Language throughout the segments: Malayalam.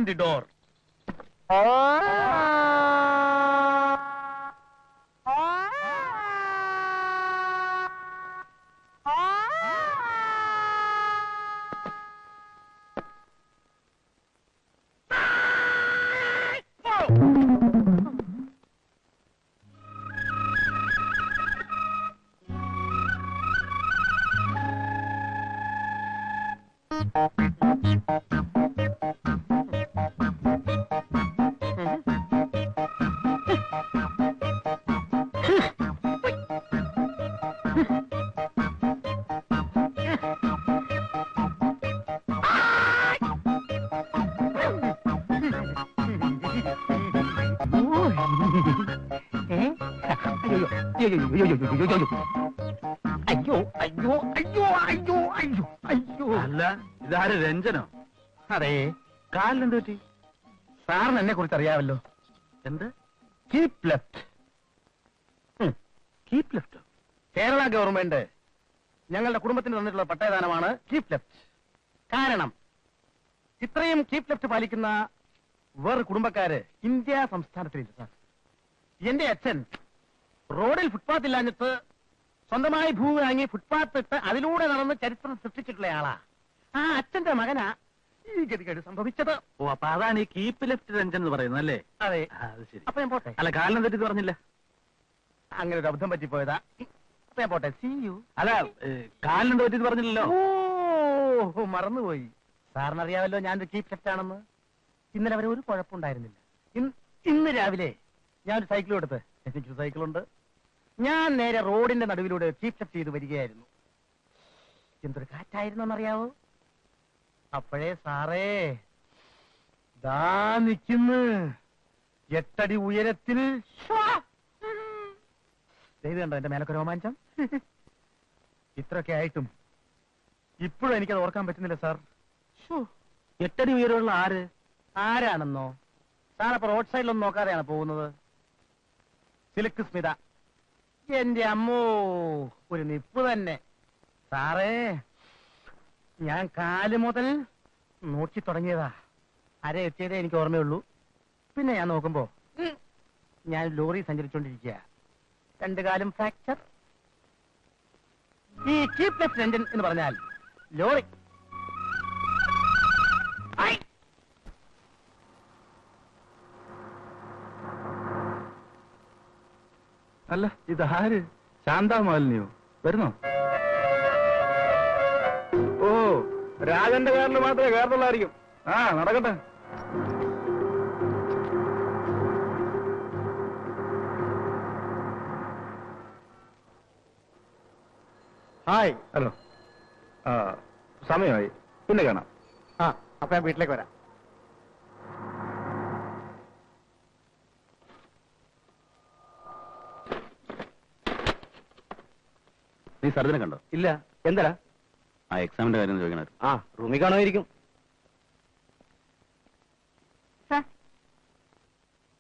Open the door. അയ്യോ അയ്യോ അയ്യോ അയ്യോ അയ്യോ അയ്യോ. അല്ല, ഇതാര് രഞ്ജനോ? അതെ. കാലിനെന്ത് പറ്റി? സാറിന് എന്നെ കുറിച്ച് അറിയാമല്ലോ. എന്ത്? Keep left. Keep left? Kerala government ഞങ്ങളുടെ കുടുംബത്തിന് തന്നിട്ടുള്ള പട്ടയദാനമാണ് കീപ് ലെഫ്റ്റ്. കാരണം ഇത്രയും കീപ് ലെഫ്റ്റ് പാലിക്കുന്ന വേറെ കുടുംബക്കാര് ഇന്ത്യ സംസ്ഥാനത്തിലില്ല സാർ. എന്റെ അച്ഛൻ റോഡിൽ ഫുട്പാത്ത് ഇല്ലാഞ്ഞിട്ട് സ്വന്തമായി ഭൂമി വാങ്ങി ഫുട്പാത്ത് ഇട്ട് അതിലൂടെ നടന്ന് ചരിത്രം സൃഷ്ടിച്ചിട്ടുള്ള ആളാ. ആ അച്ഛന്റെ മകനാ ഈ ഗതികേട് സംഭവിച്ചത്. ഓ, അപ്പൊ അതാണ് ഈ കീപ്പ് ലെഫ്റ്റ് രഞ്ജൻ എന്ന് പറയുന്നത് അല്ലേ? അതെ. അത് ശരി. അപ്പൊ ഞാൻ പോട്ടെ. അല്ല, കാലിനെ തെറ്റി പറഞ്ഞില്ല. അങ്ങനെ ഒരു അബദ്ധം പറ്റിപ്പോയതാ. അപ്പൊ ഞാൻ പോട്ടെ. See you. അല്ല, കാലിനെന്ത് പറ്റി പറഞ്ഞില്ലല്ലോ. ഓ, മറന്നുപോയി. സാറിനറിയാമല്ലോ ഞാനൊരു കീപ് ലെഫ്റ്റ് ആണെന്ന്. ഇന്നലെ വരെ ഒരു കുഴപ്പമുണ്ടായിരുന്നില്ല. ഇന്ന് രാവിലെ ഞാനൊരു സൈക്കിൾ എടുത്ത്, എനിക്കൊരു സൈക്കിളുണ്ട്, ഞാൻ നേരെ റോഡിന്റെ നടുവിലൂടെ കീപ് ലെഫ്റ്റ് ചെയ്ത് വരികയായിരുന്നു. എന്തൊരു കാറ്റായിരുന്നറിയാവോ? അപ്പോഴേ സാറേ ദാ നിൽക്കുന്നു 8 അടി ഉയരത്തിൽ. ഇത് കണ്ടോ എന്റെ മേലൊക്കെ രോമാഞ്ചം? ഇത്രയൊക്കെ ആയിട്ടും ഇപ്പോഴും എനിക്കത് ഓർക്കാൻ പറ്റുന്നില്ല സാർ. 8 അടി ഉയരമുള്ള ആര്? ആരാണെന്നോ? സാറപ്പോ റോഡ് സൈഡിലൊന്നും നോക്കാതെയാണ് പോകുന്നത്. സിൽക്ക് സ്മിത. എന്റെ അമ്മോ, ഒരു നിപ്പ് തന്നെ സാറേ. ഞാൻ കാല് മുതൽ നോക്കി തുടങ്ങിയതാ. അര എത്തിയതേ എനിക്ക് ഓർമ്മയുള്ളൂ. പിന്നെ ഞാൻ നോക്കുമ്പോ ഞാൻ ലോറി സഞ്ചരിച്ചോണ്ടിരിക്കുക. 2 കാലും ഫ്രാക്ചർ. ഈ കീപ് ലെഫ്റ്റ് എഞ്ചിൻ എന്ന് പറഞ്ഞാൽ ലോറി. അല്ല, ഇതാര്? ശാന്താമാലിനിയോ? വരുന്നോ? ഓ, രാജന്റെ കാറിൽ മാത്രമേ കയറുന്നുള്ളായിരിക്കും. ആ, നടക്കട്ടെ. ഹായ്. ഹലോ. സമയമായി, പിന്നെ കാണാം. അപ്പൊ ഞാൻ വീട്ടിലേക്ക് വരാം. നീ സർജനെ കണ്ടോ? ഇല്ല. എന്താ? ആ എക്സാമിന്റെ കാര്യം ചോദിക്കണമായിരുന്നു. ആ, റൂമിൽ കാണുമായിരിക്കും.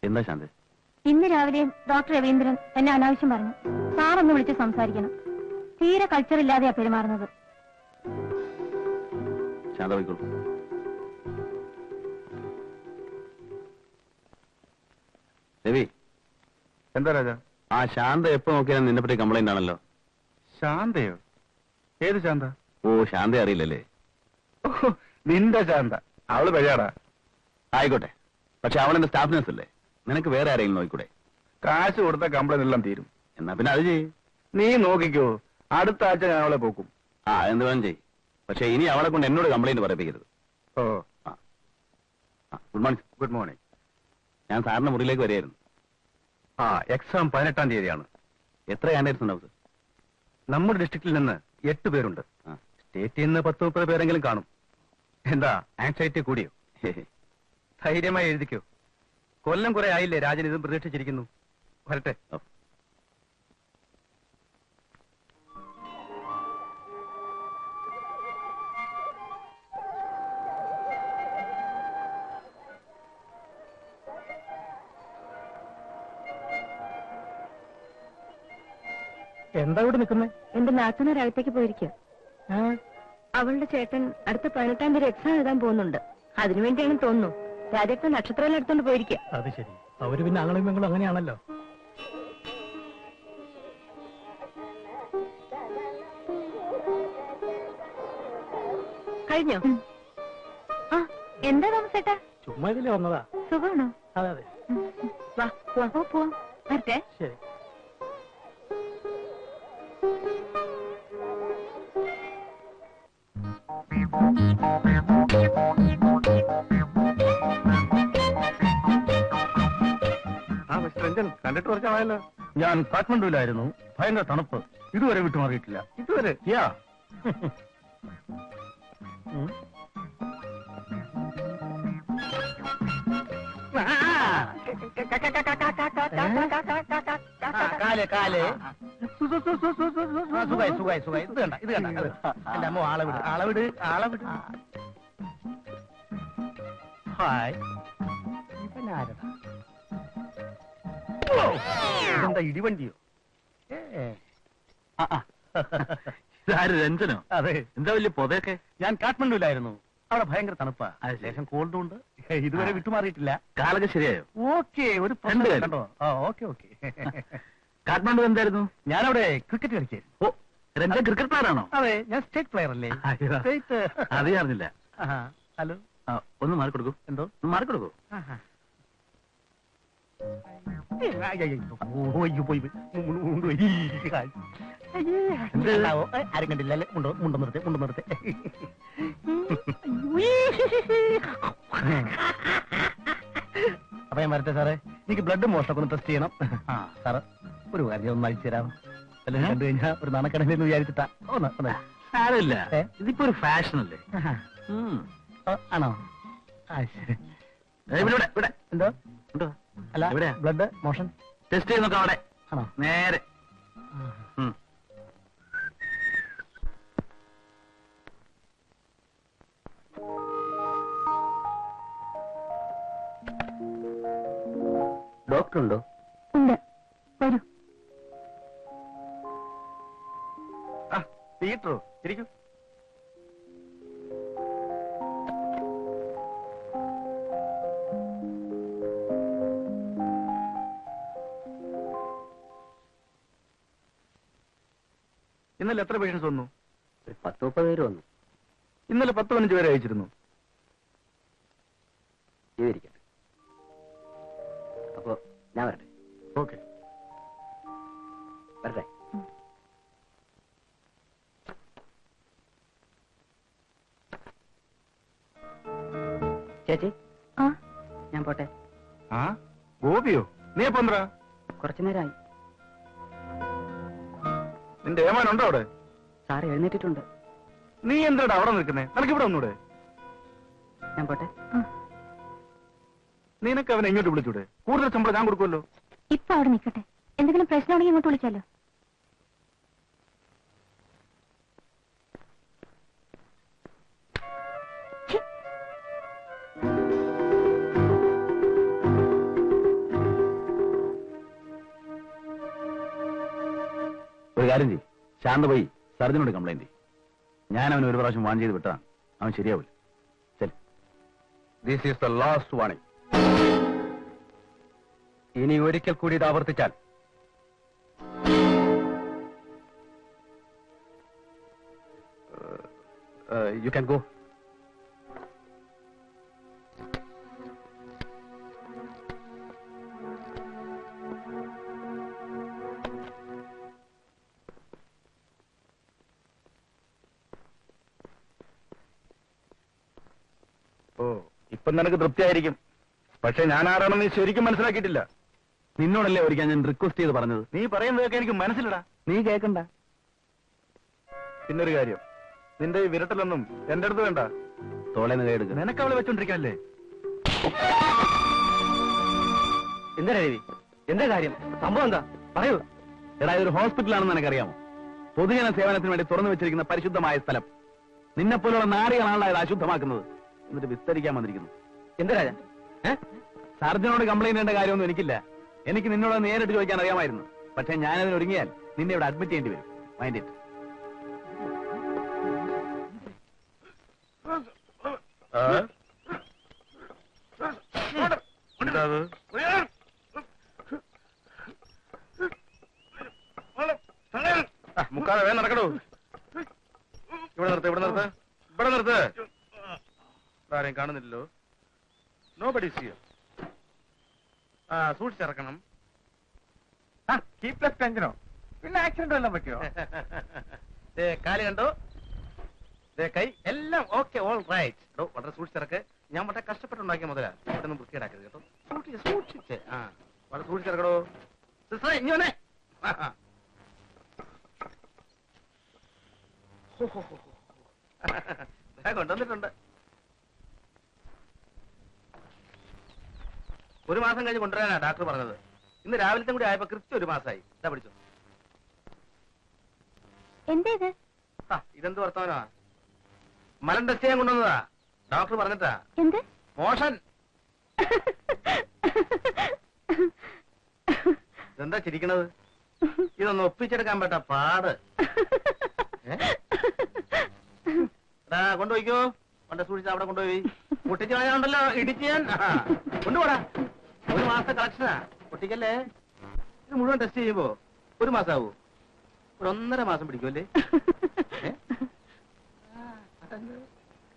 എന്താ ശാന്തി? ഇന്ന് രാവിലെ ഡോക്ടർ രവീന്ദ്രൻ എന്നെ അനാവശ്യം പറഞ്ഞു. സാറൊന്ന് വിളിച്ച് സംസാരിക്കണം. തീരെ കൾച്ചർ ഇല്ലാതെയാ പെരുമാറുന്നത്. ശാന്ത പോയിക്കോളൂ. രവി. എന്താ രാജ? ആ ശാന്ത എപ്പോ നോക്കിയാലും നിന്നെ പറ്റി കംപ്ലൈന്റ് ആണല്ലോ. ശാന്തയോ? ഏത് ശാന്ത? ഓ, ശാന്ത അറിയില്ലല്ലേ? നിന്റെ ശാന്ത. അവള് പഴയാടാ. ആയിക്കോട്ടെ, പക്ഷെ അവളെന്റെ സ്റ്റാഫ് നഴ്സ് അല്ലേ? നിനക്ക് വേറെ ആരെങ്കിലും നോക്കിക്കൂടെ? കാശ് കൊടുത്ത കംപ്ലൈന്റ് എല്ലാം തീരും. എന്നാ പിന്നെ അത് ചെയ്യ്. നീ നോക്കിക്കോ, അടുത്ത ആഴ്ച ഞാൻ അവളെ പോക്കും. ആ, എന്ത് വേണം ചെയ്യ്. പക്ഷെ ഇനി അവളെ കൊണ്ട് എന്നോട് കംപ്ലൈന്റ് പറയിപ്പിക്കരുത്. ഓ, ഗുഡ് മോർണിംഗ്. Good morning. ഞാൻ സാറിന്റെ മുറിയിലേക്ക് വരികയായിരുന്നു. എക്സാം 18-ാം തീയതിയാണ്. എത്ര കാൻഡിഡേറ്റ്സ് ഉണ്ടാവും? നമ്മുടെ ഡിസ്ട്രിക്റ്റിൽ നിന്ന് 8 പേരുണ്ട്. സ്റ്റേറ്റിൽ നിന്ന് 10-30 പേരെങ്കിലും കാണും. എന്താ ആൻസൈറ്റി കൂടിയോ? ധൈര്യമായി എഴുതിക്കോ. കൊല്ലം കുറെ ആയില്ലേ രാജൻ ഇതും പ്രതീക്ഷിച്ചിരിക്കുന്നു. വരട്ടെ. എന്താ ഇവിടെ നിൽക്കുന്നേ? എന്റെ നാത്തൂനൊരകത്തേക്ക് പോയിരിക്കുക. അവളുടെ ചേട്ടൻ അടുത്ത 18-ാം തീയതി എക്സാം എഴുതാൻ പോകുന്നുണ്ട്. അതിനുവേണ്ടിയാണ് തോന്നുന്നു രാജേട്ടൻ നക്ഷത്രം എടുത്തോണ്ട് പോയിരിക്കുക. അത് ശരി, അവര് പിന്നെ ആങ്ങളും പെങ്ങളും അങ്ങനെയാണല്ലോ. കഴിഞ്ഞോ? ആ, എന്താ താമസേട്ടാ? ചുമ്മാ ഇതിലേ വന്നതാ. സുഖമാണോ? അതെ അതെ, വാ പോവാം. വരട്ടെ. ശരി. ആ മിസ്റ്റർ രഞ്ജൻ, കണ്ടിട്ട് കുറച്ചാണല്ലോ. ഞാൻ കാഠ്മണ്ഡുവിലായിരുന്നു. ഭയങ്കര തണുപ്പ്, ഇതുവരെ വിട്ടുമാറിയിട്ടില്ല. ഇതുവരെ യാ. കാലേ കാലേ സുഖായി സുഖായി സുഖായി. ഇത് കണ്ട, ഇത് കണ്ട. എന്റെ അമ്മ ആളെ വിട്, ആളെ വിട്, ആളെ വിട്. ഹായ്, ഇവനാരടാ? ഇതെന്താ ഇടിവണ്ടിയോ? ഇതാര്, രഞ്ജനോ? അതെ, എന്താ വലിയ പൊതയൊക്കെ? ഞാൻ കാഠ്മണ്ഡുവിലായിരുന്നു. അവിടെ ഭയങ്കര തണുപ്പാ, അത് ശരി. ശേഷം കോൾഡും ഉണ്ട്. ഇതുവരെ വിട്ടുമാറിയിട്ടില്ല. കാലൊക്കെ ശരിയായോ? ഓക്കെ, ഒരു പ്രശ്നം രണ്ട് കാര്യം. കണ്ടോ? ആ, ഓക്കെ ഓക്കെ. കാഠ്മണ്ഡു എന്തായിരുന്നു? ഞാനവിടെ ക്രിക്കറ്റ് കളിച്ചായിരുന്നു. ഓ, രഞ്ജൻ ക്രിക്കറ്റ് പ്ലെയറാണോ? അതെ, ഞാൻ സ്റ്റേറ്റ് പ്ലെയർ അല്ലേ? അയ്യോ. സ്റ്റേറ്റ്. അത് അറിഞ്ഞില്ല. ഹലോ, ഒന്ന് മാറിക്കൊടുക്കൂ. എന്തോ? ഒന്ന് മാറിക്കൊടുക്കൂ. ആരും കണ്ടില്ലല്ലേ? മുണ്ടോ നിർത്തി, മുണ്ടോ നിർത്തി. അപ്പൊ ഞാൻ വരട്ടെ സാറേ. എനിക്ക് ബ്ലഡ് മോഷണമൊക്കെ ഒന്ന് ടെസ്റ്റ് ചെയ്യണം. സാറ് ഒരു കാര്യം ഒന്ന് അയച്ചു തരാം. എല്ലാം കണ്ടു കഴിഞ്ഞാൽ ഒരു നാണക്കടലെന്ന് വിചാരിച്ചിട്ടാ. സാരമില്ല, ഏ? ഇതിപ്പോ ഒരു ഫാഷൻ അല്ലേ? ആണോ? ആ ശരി. ഇവിടെ ഇവിടെ എന്തോ? ഉണ്ടോ? അല്ല, എവിടെയാ? ബ്ലഡ് മോഷൻ ടെസ്റ്റ് ചെയ്ത് നോക്കാം അവിടെ. ആണോ? നേരെ. ഡോക്ടർ ഉണ്ടോ? ഉണ്ട്, വരൂ. തിയേറ്ററോ? ഇരിക്കൂ. ഇന്നലെ എത്ര പേഷ്യൻസ് വന്നു? 10-30 പേര് വന്നു. ഇന്നലെ 10-15 പേരെ അയച്ചിരുന്നു. ജീവിരിക്കട്ടെ. അപ്പൊ ഞാൻ വരട്ടെ. ഓക്കെ. വരട്ടെ. ചേച്ചി, ആ, ഞാൻ പോട്ടെ. ആ, ഗോപിയോ? നീ എപ്പോ എന്താ? കുറച്ചു നേരമായി. നിന്റെ ഏമാനുണ്ടോ അവിടെ? സാറ് എഴുന്നേറ്റിട്ടുണ്ട്. നീ എന്താടാ അവിടെ നിൽക്കുന്നേ? നിനക്ക് ഇവിടെ ഒന്നൂടെ? ഞാൻ പോട്ടെ. നിനക്ക് അവനെ ഇങ്ങോട്ട് വിളിച്ചൂടെ? കൂടുതൽ ശമ്പളം ഞാൻ കൊടുക്കുമല്ലോ. ഇപ്പൊ അവിടെ നിൽക്കട്ടെ. എന്തെങ്കിലും പ്രശ്നമാണെങ്കിൽ ഇങ്ങോട്ട് വിളിച്ചാലോ? ഒരു കാര്യം ചെയ്യും, ശാന്ത പോയി സർജനോട് കംപ്ലൈന്റ്. ഞാൻ അവന് ഒരു പ്രാവശ്യം വാൺ ചെയ്ത് വിട്ടതാണ്. അവൻ ശരിയാവില്ല. ശരി, this is the last warning. ഇനി ഒരിക്കൽ കൂടി ഇത് ആവർത്തിച്ചാൽ യു ക്യാൻ ഗോ. ഓ, ഇപ്പം നിനക്ക് തൃപ്തിയായിരിക്കും. പക്ഷെ ഞാൻ ആരാണെന്ന് നീ ശരിക്കും മനസ്സിലാക്കിയിട്ടില്ല. നിന്നോടല്ലേ ഒരിക്കൽ ഞാൻ റിക്വസ്റ്റ് ചെയ്ത് പറഞ്ഞത്? നീ പറയുന്നതൊക്കെ എനിക്ക് മനസ്സിലടാ. നീ കേൾക്കണ്ട. പിന്നൊരു കാര്യം, നിന്റെ ഈ വിരട്ടലൊന്നും എന്റെ അടുത്ത് വേണ്ട. തോളേന്ന് കൈയെടുക്കുക. നിനക്ക് അവളെ വെച്ചോണ്ടിരിക്കാനല്ലേ? എന്താ രവി? എന്താ കാര്യം? സംഭവം എന്താ? പറയൂ. എടാ, ഇതൊരു ഹോസ്പിറ്റലാണെന്ന് നിനക്കറിയാമോ? പൊതുജന സേവനത്തിന് വേണ്ടി തുറന്നു വെച്ചിരിക്കുന്ന പരിശുദ്ധമായ സ്ഥലം. നിന്നെപ്പോലുള്ള നാറികളാണല്ലോ ഇത് അശുദ്ധമാക്കുന്നത്. എന്നിട്ട് വിസ്തരിക്കാൻ വന്നിരിക്കുന്നു. എന്താ രാജ? സർജനോട് കംപ്ലൈന്റ് ചെയ്യേണ്ട കാര്യമൊന്നും എനിക്കില്ല. എനിക്ക് നിന്നോട് നേരിട്ട് ചോദിക്കാൻ അറിയാമായിരുന്നു. പക്ഷെ ഞാനതിന് ഒരുങ്ങിയാൽ നിന്നെ ഇവിടെ അഡ്മിറ്റ് ചെയ്യേണ്ടി വരും. Mind it. എന്താ അത്? മുക്കാതെ വേഗം നടക്കണോ? ഇവിടെ നിർത്ത്, ഇവിടെ നിർത്ത്, ഇവിടെ നിർത്ത്. ആരെയും കാണുന്നില്ലല്ലോ. Nobody see. സൂക്ഷിച്ചിറക്കണം. കീപ് ലെഫ്റ്റ് എഞ്ചിനോ? പിന്നെ ആക്സിഡന്റ് വല്ലതും പറ്റിയോ? കാല് കണ്ടോ? കൈ എല്ലാം ഓക്കെ, ഓൾ റൈറ്റ്. വളരെ സൂക്ഷിച്ചിറക്ക്. ഞാൻ വളരെ കഷ്ടപ്പെട്ടുണ്ടാക്കിയ മുതലാ. ഇവിടെ ഒന്നും വൃത്തിയേടാക്കരുത് കേട്ടോ. സൂക്ഷിച്ച് വളരെ സൂക്ഷിച്ചിറക്കടോ. സിസ്റ്ററെ ഇങ്ങനെ കൊണ്ടുവന്നിട്ടുണ്ട്. 1 മാസം കഴിഞ്ഞ് കൊണ്ടുവരാനാ ഡാക്ടർ പറഞ്ഞത്. ഇന്ന് രാവിലത്തെ കൂടി ആയപ്പോ കൃത്യം 1 മാസമായി. ഇതാ പിടിച്ചു. എന്തേത്? ഇതെന്ത് വർത്തമാനാ? മലം ടെസ്റ്റ് ചെയ്യാൻ കൊണ്ടുവന്നതാ. ഡോക്ടർ പറഞ്ഞിട്ടാ. എന്ത് മോഷൻ? ഇതെന്താ ചിരിക്കണത്? ഇതൊന്ന് ഒപ്പിച്ചെടുക്കാൻ പറ്റാ പാട്. കൊണ്ടുപോയിക്കോ. കൊണ്ട് സൂക്ഷിച്ച് അവിടെ കൊണ്ടുപോയി. പൊട്ടിച്ച് കളയാണ്ടല്ലോ, ഇടിച്ച് ഞാൻ. കൊണ്ടുപോടാ. 1 മാസത്തെ കളക്ഷനാ. പൊട്ടിക്കല്ലേ. ഇത് മുഴുവൻ ടെസ്റ്റ് ചെയ്യുമ്പോ 1 മാസാവൂ? 1 1.5 മാസം പിടിക്കുമല്ലേ?